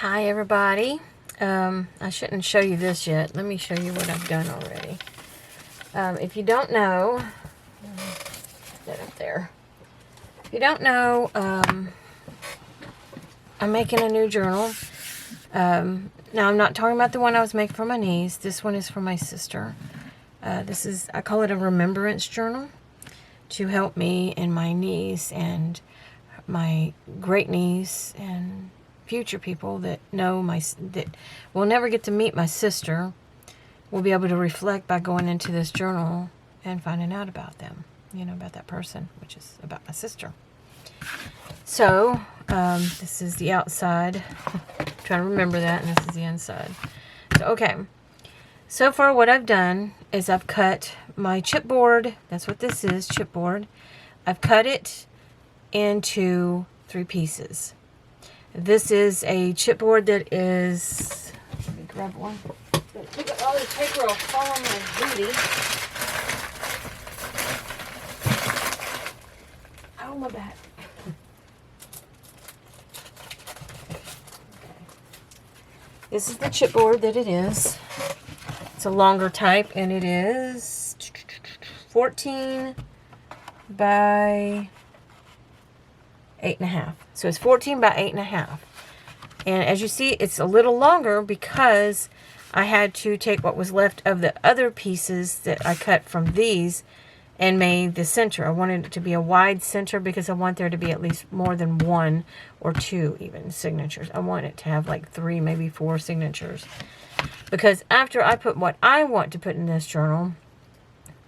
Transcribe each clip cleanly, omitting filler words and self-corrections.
Hi everybody. I shouldn't show you this yet. Let me show you what I've done already. If you don't know, that up there. If you don't know, I'm making a new journal. Now I'm not talking about the one I was making for my niece. This one is for my sister. This is, I call it a remembrance journal to help me and my niece and my great niece and future people that know that will never get to meet my sister will be able to reflect by going into this journal and finding out about them, about that person, which is about my sister. So this is the outside. Trying to remember that, and this is the inside. So okay, so far what I've done is I've cut my chipboard. That's what this is, chipboard. I've cut it into 3 pieces. This is a chipboard that is, let me grab one. Look at all this paper will fall on my booty. Oh, my back. This is the chipboard that it is. It's a longer type, and it is 14 by 8.5. So it's 14 by 8.5. And as you see, it's a little longer because I had to take what was left of the other pieces that I cut from these and made the center. I wanted it to be a wide center because I want there to be at least more than 1 or 2 even signatures. I want it to have like 3, maybe 4 signatures. Because after I put what I want to put in this journal,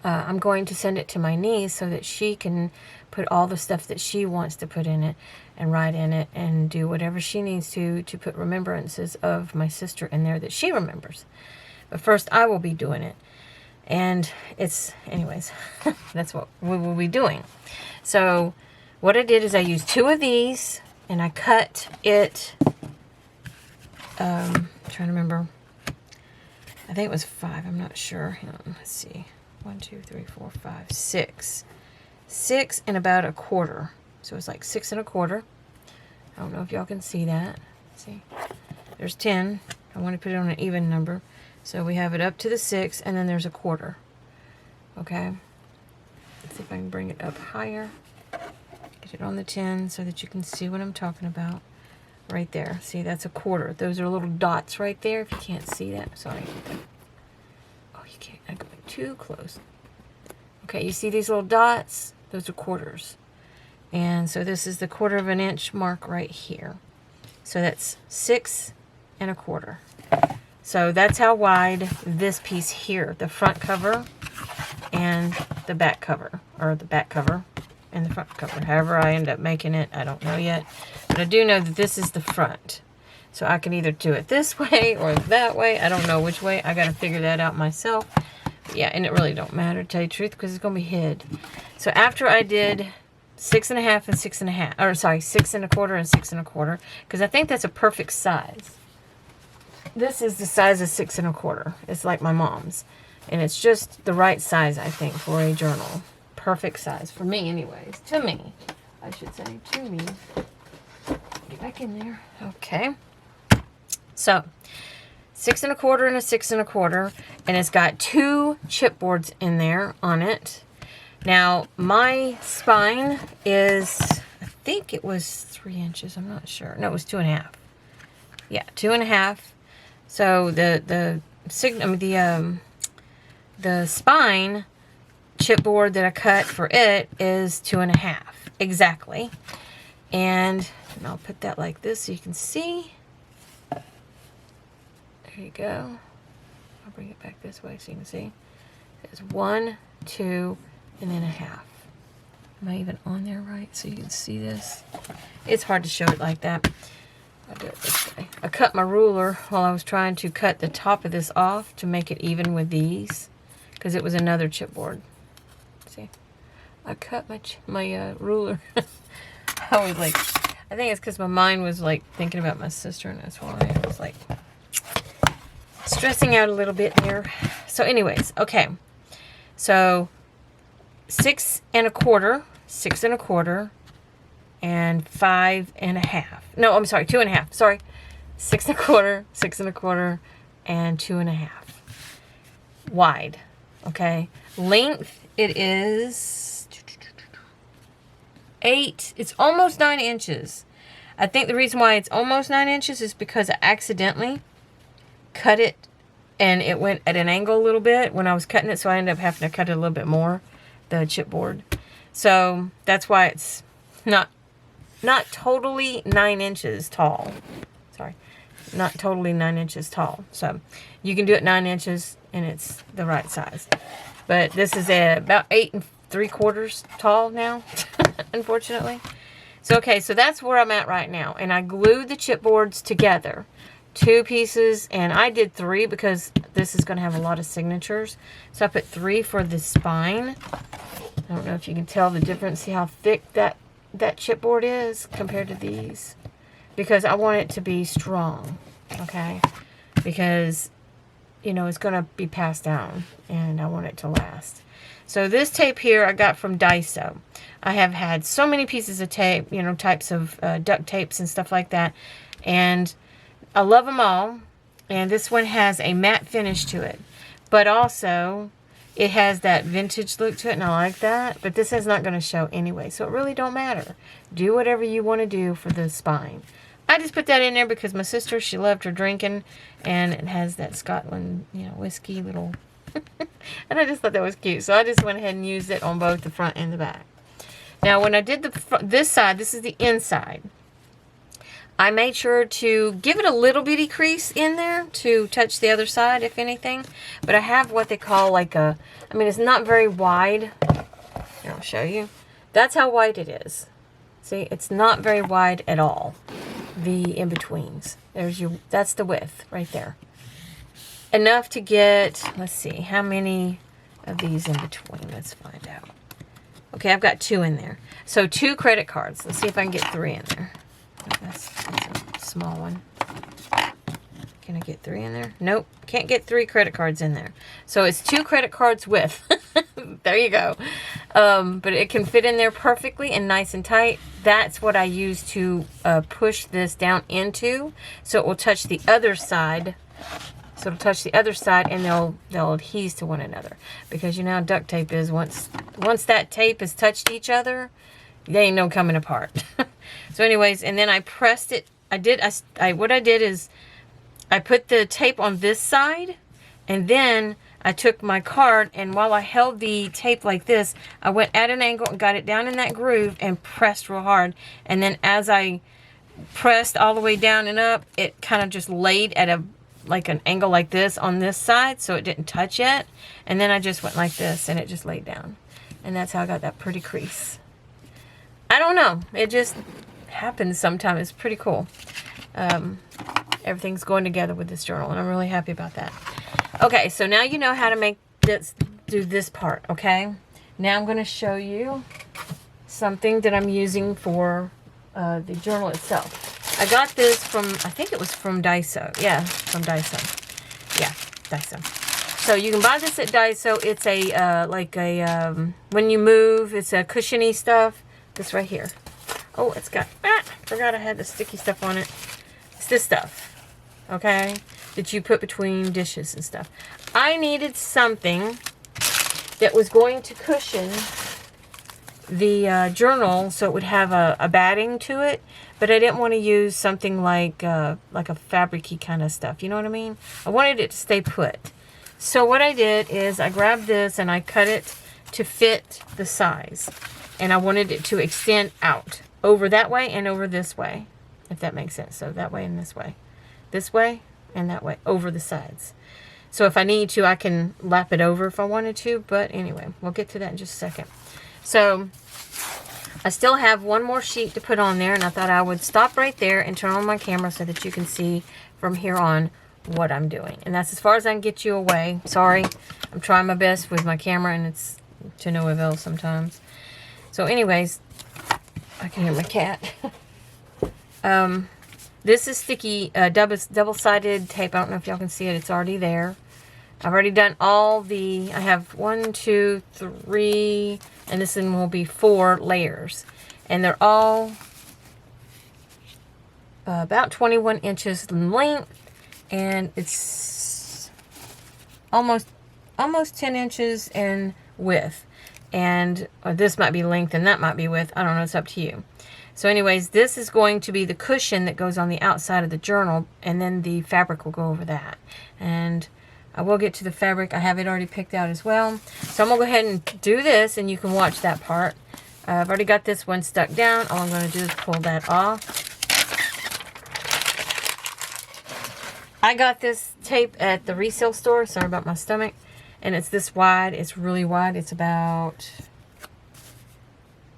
I'm going to send it to my niece so that she can put all the stuff that she wants to put in it and write in it and do whatever she needs to put remembrances of my sister in there that she remembers. But first I will be doing it. And it's, anyways, that's what we will be doing. So what I did is I used 2 of these and I cut it, trying to remember, I think it was 5, I'm not sure. Let's see, 1, 2, 3, 4, 5, 6. 6 and about 1/4. So it's like 6 1/4. I don't know if y'all can see that. Let's see, there's 10. I want to put it on an even number. So we have it up to the 6, and then there's 1/4. Okay. Let's see if I can bring it up higher. Get it on the 10 so that you can see what I'm talking about. Right there. See, that's 1/4. Those are little dots right there. If you can't see that, sorry. Oh, you can't. I'm going too close. Okay, you see these little dots? Those are quarters. And so this is the 1/4 of an inch mark right here. So that's 6 1/4. So that's how wide this piece here, the front cover and the back cover, or the back cover and the front cover. However I end up making it, I don't know yet. But I do know that this is the front. So I can either do it this way or that way. I don't know which way. I got to figure that out myself. Yeah, and it really don't matter, to tell you the truth, because it's going to be hid. So after I did 6 1/2 and 6 1/2, or sorry, 6 1/4 and 6 1/4, because I think that's a perfect size. This is the size of 6 1/4. It's like my mom's. And it's just the right size, I think, for a journal. Perfect size. For me, anyways. To me. I should say, to me. Get back in there. Okay. So, 6 1/4 and a 6 1/4, and it's got 2 chipboards in there on it. Now my spine is, I think it was 3 inches. I'm not sure. No, it was 2 1/2. Yeah, 2 1/2. So the spine chipboard that I cut for it is 2 1/2 exactly, and I'll put that like this so you can see. There you go. I'll bring it back this way so you can see. It's 1, 2, and then 1/2. Am I even on there right so you can see this? It's hard to show it like that. I'll do it this way. I cut my ruler while I was trying to cut the top of this off to make it even with these, because it was another chipboard. See, I cut my ruler. I was like, I think it's because my mind was like thinking about my sister, and that's why I was like stressing out a little bit here. So anyways, okay. So 6 1/4, 6 1/4, and 5 1/2. No, I'm sorry, 2 1/2. Sorry, 6 1/4, 6 1/4, and 2 1/2 wide. Okay, length it is 8. It's almost 9 inches. I think the reason why it's almost 9 inches is because I accidentally cut it and it went at an angle a little bit when I was cutting it, so I ended up having to cut it a little bit more, the chipboard. So that's why it's not totally 9 inches tall. Sorry, not totally 9 inches tall. So you can do it 9 inches and it's the right size. But this is about 8 3/4 tall now, unfortunately. So, okay, so that's where I'm at right now. And I glued the chipboards together. 2 pieces, and I did 3 because this is going to have a lot of signatures. So I put 3 for the spine. I don't know if you can tell the difference. See how thick that chipboard is compared to these? Because I want it to be strong, okay? Because, you know, it's going to be passed down, and I want it to last. So this tape here I got from Daiso. I have had so many pieces of tape, you know, types of duct tapes and stuff like that. And I love them all. And this one has a matte finish to it. But also, it has that vintage look to it, and I like that. But this is not going to show anyway, so it really don't matter. Do whatever you want to do for the spine. I just put that in there because my sister, she loved her drinking. And it has that Scotland, you know, whiskey little... and I just thought that was cute. So I just went ahead and used it on both the front and the back. Now, when I did this side, this is the inside. I made sure to give it a little bitty crease in there to touch the other side, if anything. But I have what they call like a, I mean, it's not very wide. Here, I'll show you. That's how wide it is. See, it's not very wide at all. The in-betweens. That's the width right there. Enough to get, let's see, how many of these in between? Let's find out. Okay, I've got 2 in there. So 2 credit cards. Let's see if I can get 3 in there. That's a small one. Can I get 3 in there? Nope, can't get 3 credit cards in there. So it's 2 credit cards width. There you go. But it can fit in there perfectly and nice and tight. That's what I use to push this down into, so it will touch the other side. So it'll touch the other side, and they'll adhere to one another. Because you know how duct tape is. Once that tape has touched each other, they ain't no coming apart. So anyways, and then I pressed it. What I did is I put the tape on this side, and then I took my card, and while I held the tape like this, I went at an angle and got it down in that groove and pressed real hard. And then as I pressed all the way down and up, it kind of just laid at an angle like this on this side, so it didn't touch yet. And then I just went like this, and it just laid down. And that's how I got that pretty crease. I don't know. It just happens sometimes. It's pretty cool. Everything's going together with this journal, and I'm really happy about that. Okay, so now you know how to do this part, okay? Now I'm going to show you something that I'm using for the journal itself. I got this from, I think it was from Daiso. Yeah, from Daiso. Yeah, Daiso. So you can buy this at Daiso. It's when you move, it's a cushiony stuff. This right here. Oh, it's got, forgot I had the sticky stuff on it. It's this stuff, okay, that you put between dishes and stuff. I needed something that was going to cushion the journal so it would have a batting to it, but I didn't want to use something like a fabric-y kind of stuff. You know what I mean? I wanted it to stay put. So what I did is I grabbed this and I cut it to fit the size. And I wanted it to extend out over that way and over this way, if that makes sense. So that way and this way and that way over the sides. So if I need to, I can lap it over if I wanted to. But anyway, we'll get to that in just a second. So I still have one more sheet to put on there, and I thought I would stop right there and turn on my camera so that you can see from here on what I'm doing. And that's as far as I can get you away. Sorry, I'm trying my best with my camera, and it's to no avail sometimes. So anyways, I can hear my cat. This is sticky, double-sided tape. I don't know if y'all can see it. It's already there. I've already done all the, I have 1, 2, 3, and this one will be 4 layers. And they're all about 21 inches in length, and it's almost 10 inches in width. And this might be length and that might be width. I don't know. It's up to you. So anyways, this is going to be the cushion that goes on the outside of the journal, and then the fabric will go over that. And I will get to the fabric. I have it already picked out as well. So I'm going to go ahead and do this, and you can watch that part. I've already got this one stuck down. All I'm going to do is pull that off. I got this tape at the resale store. Sorry about my stomach. And it's this wide. It's really wide. It's about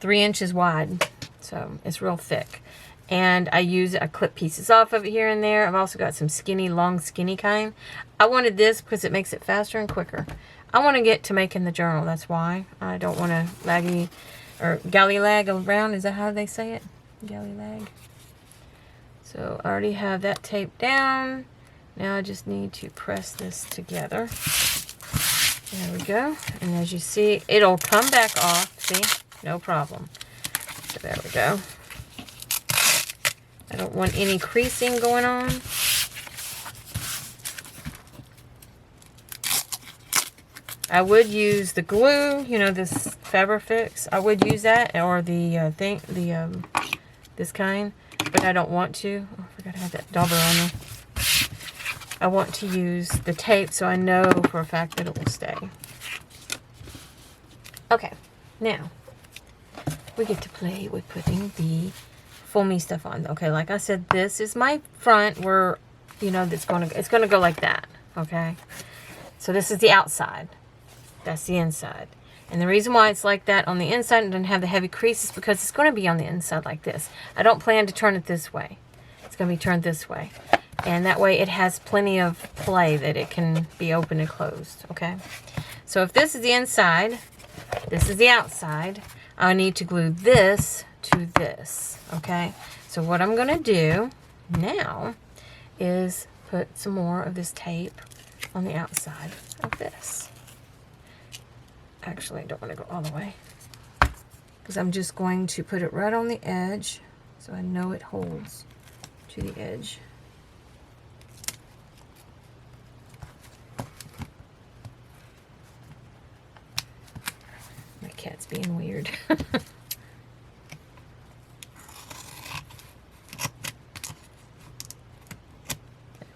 3 inches wide. So it's real thick. And I clip pieces off of it here and there. I've also got some long skinny kind. I wanted this because it makes it faster and quicker. I want to get to making the journal. That's why. I don't want to galley-lag around. Is that how they say it? Galley-lag. So I already have that taped down. Now I just need to press this together. There we go. And as you see, it'll come back off. See? No problem. So there we go. I don't want any creasing going on. I would use the glue, this Fabrifix. I would use that, or the this kind, but I don't want to. Oh, I forgot to have that dauber on there. I want to use the tape so I know for a fact that it will stay. Okay, now we get to play with putting the full me stuff on. Okay, like I said, this is my front where, it's gonna go like that. Okay, so this is the outside. That's the inside. And the reason why it's like that on the inside and doesn't have the heavy crease is because it's going to be on the inside like this. I don't plan to turn it this way. It's going to be turned this way. And that way it has plenty of play that it can be open and closed. Okay, so if this is the inside, this is the outside, I need to glue this to this. Okay, so what I'm going to do now is put some more of this tape on the outside of this. Actually, I don't want to go all the way, because I'm just going to put it right on the edge so I know it holds to the edge. My cat's being weird. There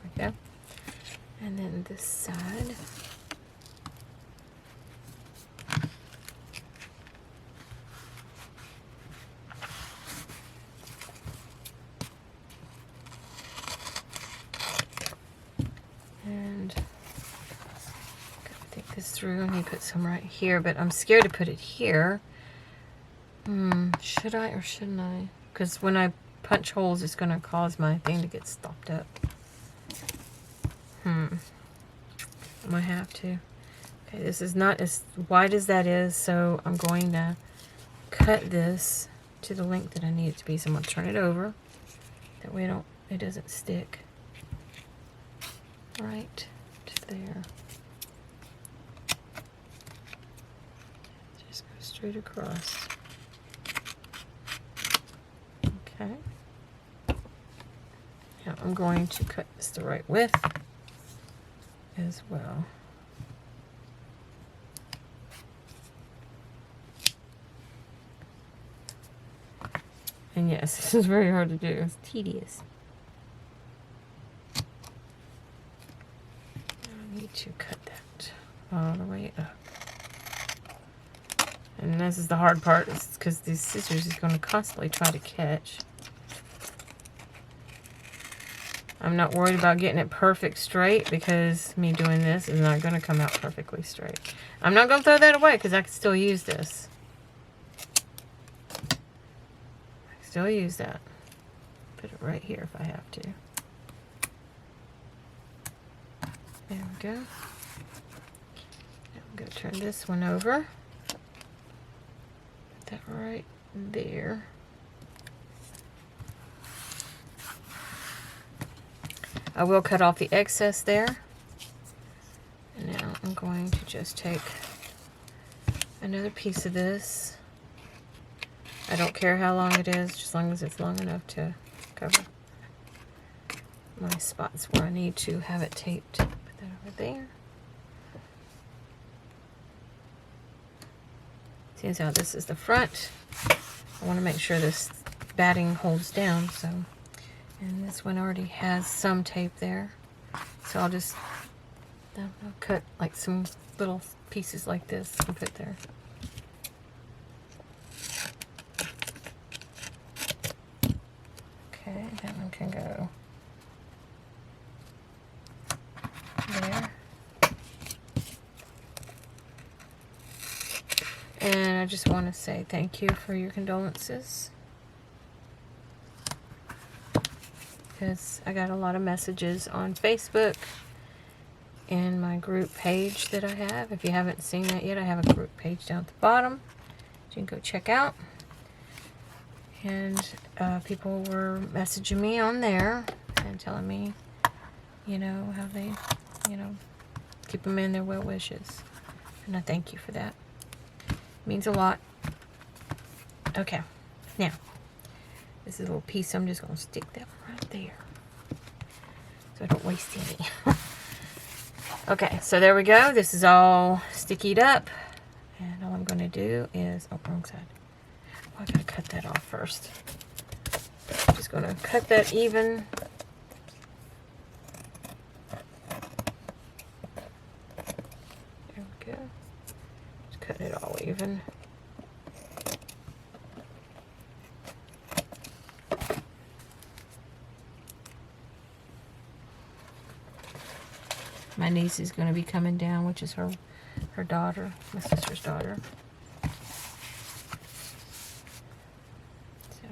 we go. And then this side. And gotta think this through. I need to put some right here, but I'm scared to put it here. Should I or shouldn't I? Because when I punch holes, it's going to cause my thing to get stopped up. I might have to. Okay, this is not as wide as that is, so I'm going to cut this to the length that I need it to be. So I'm going to turn it over. That way it doesn't stick right to there. Just go straight across. Okay. Now I'm going to cut this the right width as well. And yes, this is very hard to do. It's tedious. I need to cut that all the way up. And this is the hard part, is because these scissors is going to constantly try to catch. I'm not worried about getting it perfect straight, because me doing this is not going to come out perfectly straight. I'm not going to throw that away, because I can still use this. I can still use that. Put it right here if I have to. There we go. Now I'm going to turn this one over. Put that right there. I will cut off the excess there. And now I'm going to just take another piece of this. I don't care how long it is, just as long as it's long enough to cover. my spots where I need to have it taped. Put that over there. See how this is the front. I want to make sure this batting holds down, so. And this one already has some tape there. So I'll just I'll cut like some little pieces like this and put there. Okay, that one can go there. And I just want to say thank you for your condolences, because I got a lot of messages on Facebook and my group page that I have. If you haven't seen that yet, I have a group page down at the bottom you can go check out. And people were messaging me on there and telling me, you know, how they, you know, keep them in their well wishes. And I thank you for that. It means a lot. Okay, now, this is a little piece. I'm just going to stick that right there so I don't waste any. Okay, so there we go. This is all stickied up. And all I'm going to do is, oh, wrong side. Oh, I got to cut that off first. I'm just going to cut that even. There we go. Just cut it all even. My niece is going to be coming down, which is her daughter, my sister's daughter. So,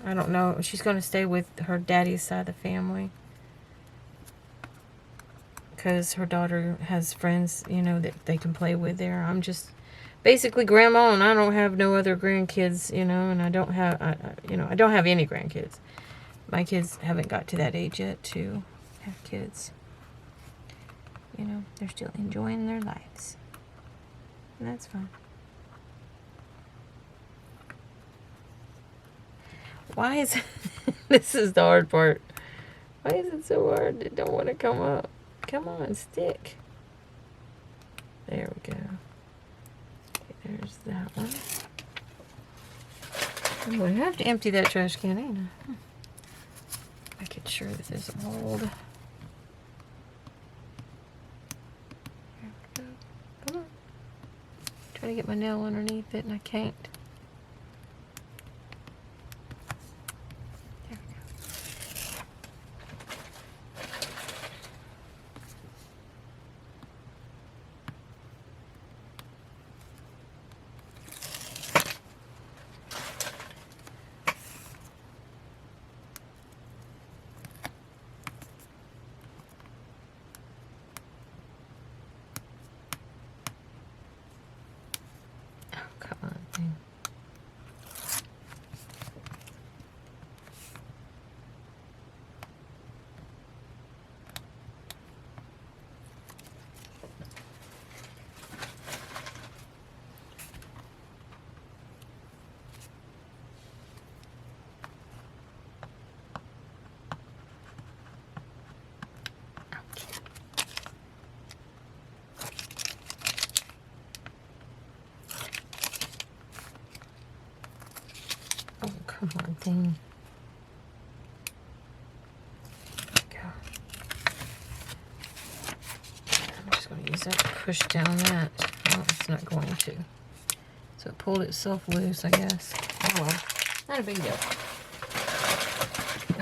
I don't know. She's going to stay with her daddy's side of the family, because her daughter has friends, you know, that they can play with there. I'm just basically grandma, and I don't have no other grandkids, you know, and I don't have, you know, I don't have any grandkids. My kids haven't got to that age yet to have kids. You know, they're still enjoying their lives. And that's fine. Why is this is the hard part. Why is it so hard? It don't want to come up. Come on, stick. There we go. Okay, there's that one. I'm going to have to empty that trash can, ain't I? Making sure that this is old. Try to get my nail underneath it and I can't. There we go. Oh, come on, thing. There we go. I'm just going to use that to push down that. Oh, it's not going to. So it pulled itself loose, I guess. Oh well, not a big deal.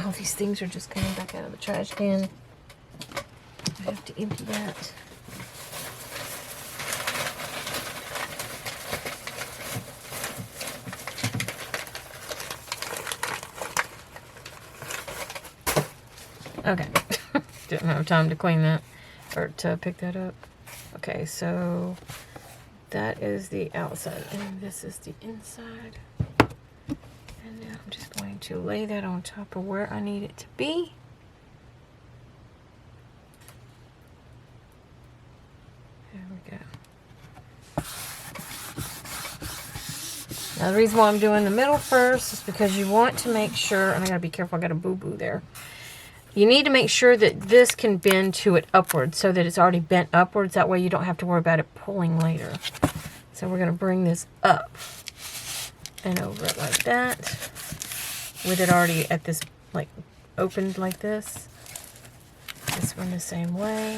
All these things are just coming back out of the trash can. I have to empty that. Okay, didn't have time to clean that, or to pick that up. Okay, so that is the outside, and this is the inside. And now I'm just going to lay that on top of where I need it to be. There we go. Now the reason why I'm doing the middle first is because you want to make sure, and I gotta be careful, I got a boo-boo there. you need to make sure that this can bend to it upwards so that it's already bent upwards. That way you don't have to worry about it pulling later. So we're going to bring this up and over it like that, with it already at this, like, opened like this. This one the same way.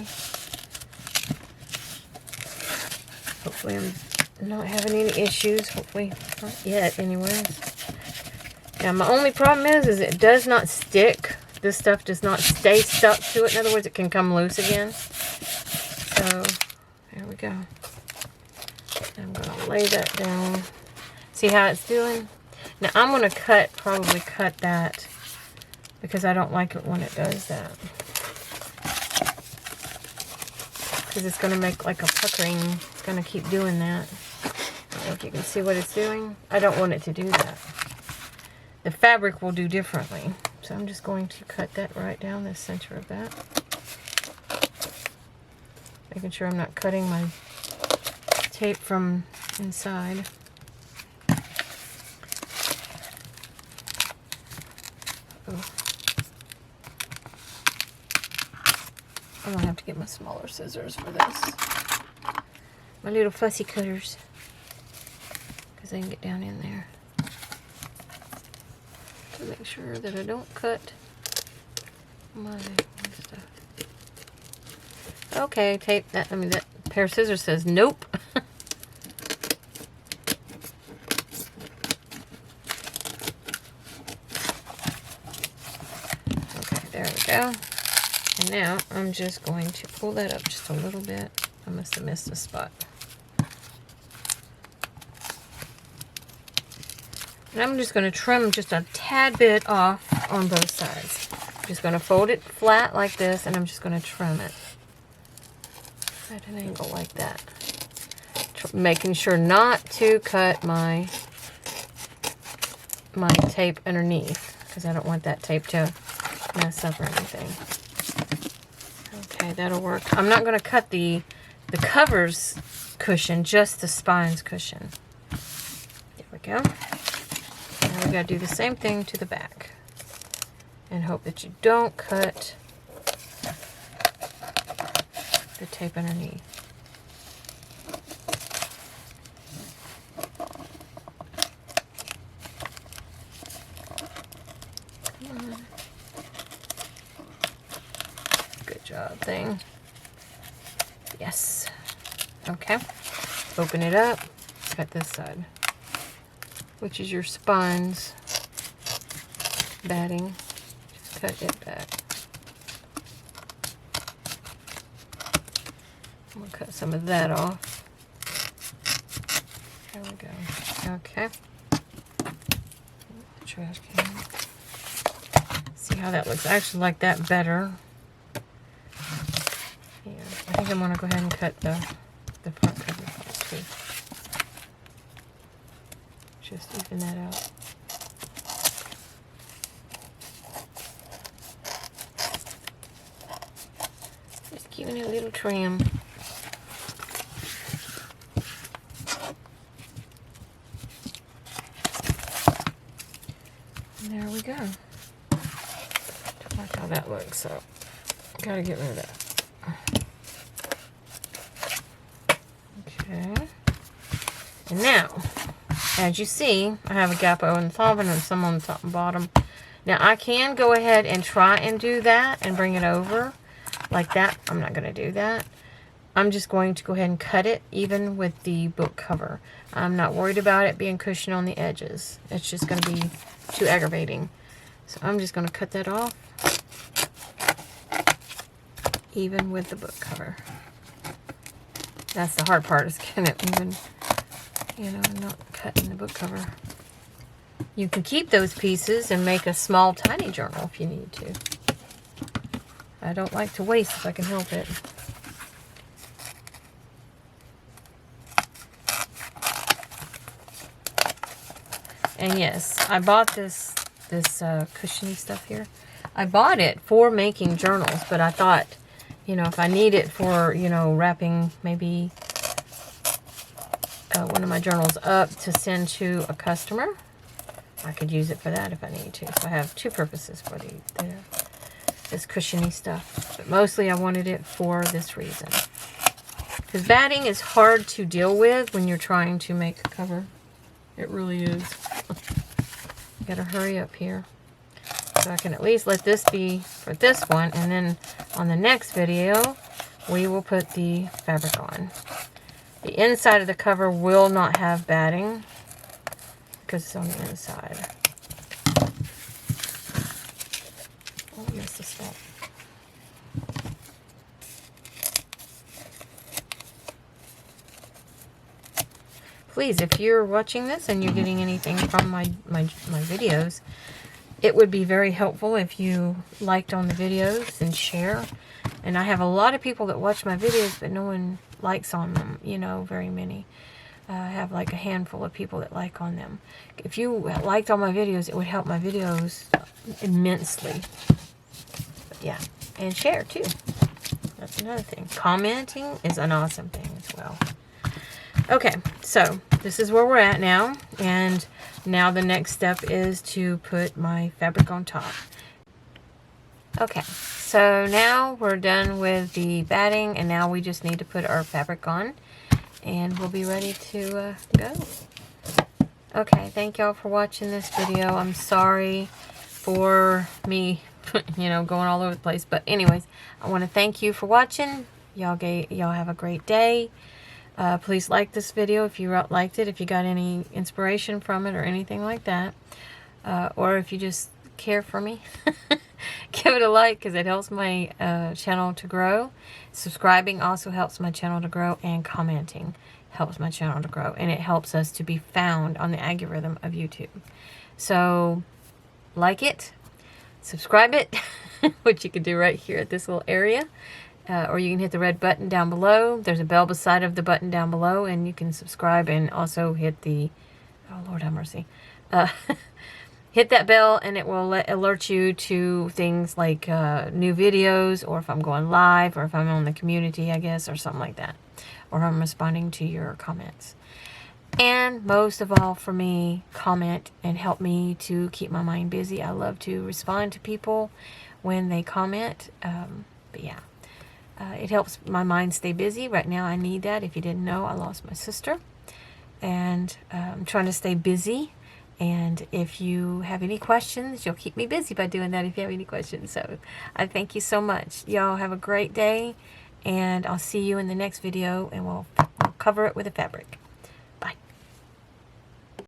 Hopefully I'm not having any issues. Hopefully not yet anyways. Now my only problem is it does not stick. This stuff does not stay stuck to it. In other words, it can come loose again. So there we go. I'm going to lay that down. See how it's doing? Now I'm going to probably cut that, because I don't like it when it does that. Because it's going to make like a puckering. It's going to keep doing that. I don't know if you can see what it's doing. I don't want it to do that. The fabric will do differently. So I'm just going to cut that right down the center of that. Making sure I'm not cutting my tape from inside. Oh. I'm gonna have to get my smaller scissors for this. My little fussy cutters. Because they can get down in there. To make sure that I don't cut my stuff. Okay, tape that. I mean, that pair of scissors says nope. Okay, there we go. And now I'm just going to pull that up just a little bit. I must have missed a spot. And I'm just going to trim just a tad bit off on both sides. I'm just going to fold it flat like this, and I'm just going to trim it at an angle like that. Making sure not to cut my tape underneath, because I don't want that tape to mess up or anything. Okay, that'll work. I'm not going to cut the covers cushion, just the spines cushion. There we go. Now we got to do the same thing to the back. And hope that you don't cut the tape underneath. Come on. Good job, thing. Yes. Okay. Open it up. Cut this side, which is your spines batting. Just cut it back. I'm going to cut some of that off. There we go. Okay. Trash can. See how that looks. I actually like that better. Yeah, I think I'm going to go ahead and cut the front cover off too. Just even that out. Just giving it a little trim. And there we go. Don't like how that looks, so gotta get rid of that. Okay. And now, as you see, I have a gap on the top and some on the top and bottom. Now I can go ahead and try and do that and bring it over like that. I'm not going to do that. I'm just going to go ahead and cut it even with the book cover. I'm not worried about it being cushion on the edges. It's just going to be too aggravating. So I'm just going to cut that off even with the book cover. That's the hard part, is getting it even, you know, not cutting the book cover. You can keep those pieces and make a small, tiny journal if you need to. I don't like to waste if I can help it. And yes, I bought this cushiony stuff here. I bought it for making journals, but I thought, you know, if I need it for, you know, wrapping maybe one of my journals up to send to a customer, I could use it for that if I need to. So I have two purposes for there. this cushiony stuff. But mostly I wanted it for this reason. Because batting is hard to deal with when you're trying to make a cover. It really is. You gotta hurry up here. So I can at least let this be for this one. And then on the next video, we will put the fabric on. The inside of the cover will not have batting because it's on the inside. Oh, I missed a step. Please, if you're watching this and you're getting anything from my videos, it would be very helpful if you liked on the videos and share. And I have a lot of people that watch my videos, but no one likes on them, you know, very many. I have like a handful of people that like on them. If you liked all my videos, it would help my videos immensely. But yeah, and share too. That's another thing. Commenting is an awesome thing as well. Okay, so this is where we're at now. And now the next step is to put my fabric on top. Okay, so now we're done with the batting, and now we just need to put our fabric on, and we'll be ready to go. Okay, thank y'all for watching this video. I'm sorry for me, you know, going all over the place, but anyways, I want to thank you for watching. Y'all have a great day. Please like this video if you liked it, if you got any inspiration from it or anything like that, or if you just care for me. Give it a like because it helps my channel to grow. Subscribing also helps my channel to grow, and commenting helps my channel to grow, and it helps us to be found on the algorithm of YouTube. So like it, subscribe it, which you can do right here at this little area, or you can hit the red button down below. There's a bell beside of the button down below, and you can subscribe and also hit the, oh Lord have mercy, hit that bell, and it will alert you to things like new videos, or if I'm going live, or if I'm on the community, I guess, or something like that. Or I'm responding to your comments. And most of all for me, comment and help me to keep my mind busy. I love to respond to people when they comment. But yeah, it helps my mind stay busy. Right now I need that. If you didn't know, I lost my sister. And I'm trying to stay busy. And if you have any questions, you'll keep me busy by doing that if you have any questions. So I thank you so much. Y'all have a great day. And I'll see you in the next video, and we'll cover it with a fabric.